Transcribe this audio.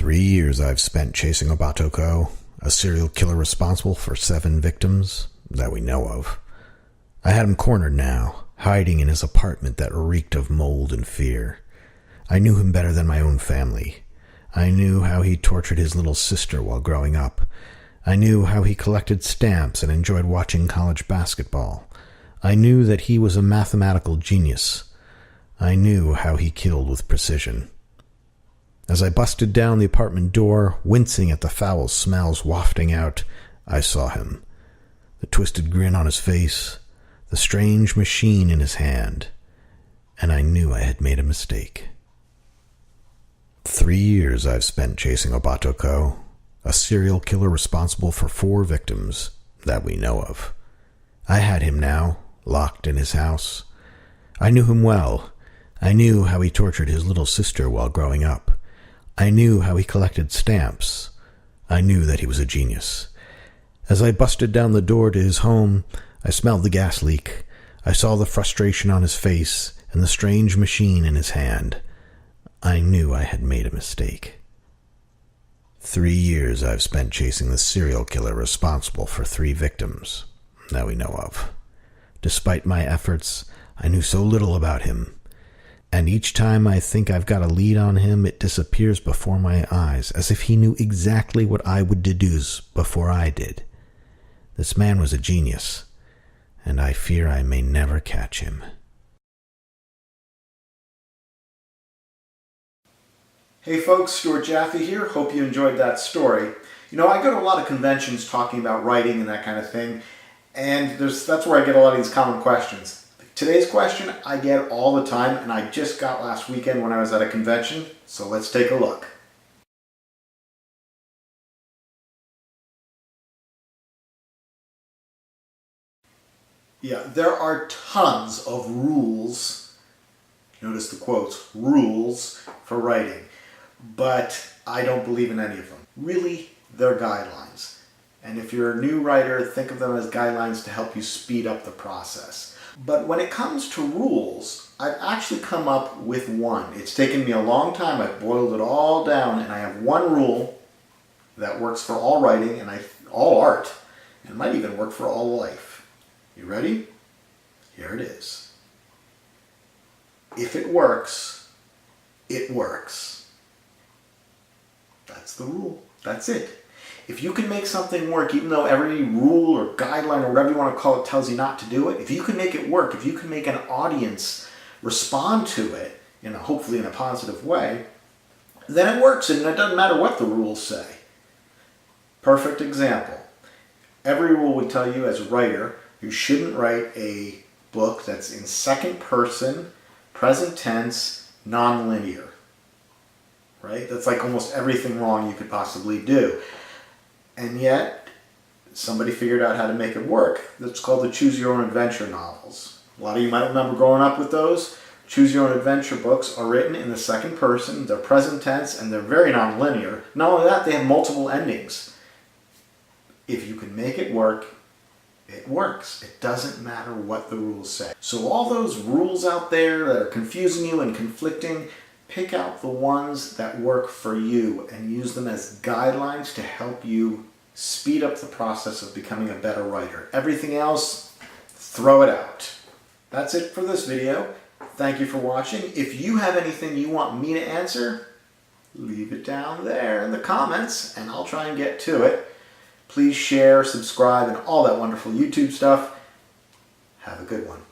3 years I've spent chasing Obatoko, a serial killer responsible for 7 victims that we know of. I had him cornered now, hiding in his apartment that reeked of mold and fear. I knew him better than my own family. I knew how he tortured his little sister while growing up. I knew how he collected stamps and enjoyed watching college basketball. I knew that he was a mathematical genius. I knew how he killed with precision. As I busted down the apartment door, wincing at the foul smells wafting out, I saw him. The twisted grin on his face, the strange machine in his hand, and I knew I had made a mistake. 3 years I've spent chasing Obatoko, a serial killer responsible for 4 victims that we know of. I had him now, locked in his house. I knew him well. I knew how he tortured his little sister while growing up. I knew how he collected stamps. I knew that he was a genius. As I busted down the door to his home, I smelled the gas leak. I saw the frustration on his face and the strange machine in his hand. I knew I had made a mistake. 3 years I've spent chasing the serial killer responsible for 3 victims that we know of. Despite my efforts, I knew so little about him. And each time I think I've got a lead on him, it disappears before my eyes, as if he knew exactly what I would deduce before I did. This man was a genius, and I fear I may never catch him. Hey folks, Stuart Jaffe here. Hope you enjoyed that story. You know, I go to a lot of conventions talking about writing and that kind of thing, and that's where I get a lot of these common questions. Today's question I get all the time, and I just got last weekend when I was at a convention, so let's take a look. Yeah, there are tons of rules, notice the quotes, rules for writing, but I don't believe in any of them. Really, they're guidelines. And if you're a new writer, think of them as guidelines to help you speed up the process. But when it comes to rules, I've actually come up with one. It's taken me a long time. I've boiled it all down, and I have one rule that works for all writing and all art, and might even work for all life. You ready? Here it is. If it works, it works. That's the rule. That's it. If you can make something work, even though every rule or guideline or whatever you want to call it tells you not to do it, if you can make it work, if you can make an audience respond to it, hopefully in a positive way, then it works, and it doesn't matter what the rules say. Perfect example. Every rule would tell you as a writer, you shouldn't write a book that's in second person, present tense, non-linear. Right? That's like almost everything wrong you could possibly do. And yet, somebody figured out how to make it work. That's called the Choose Your Own Adventure novels. A lot of you might remember growing up with those. Choose Your Own Adventure books are written in the second person, they're present tense, and they're very non-linear. Not only that, they have multiple endings. If you can make it work, it works. It doesn't matter what the rules say. So all those rules out there that are confusing you and conflicting, pick out the ones that work for you and use them as guidelines to help you speed up the process of becoming a better writer. Everything else, throw it out. That's it for this video. Thank you for watching. If you have anything you want me to answer, leave it down there in the comments and I'll try and get to it. Please share, subscribe, and all that wonderful YouTube stuff. Have a good one.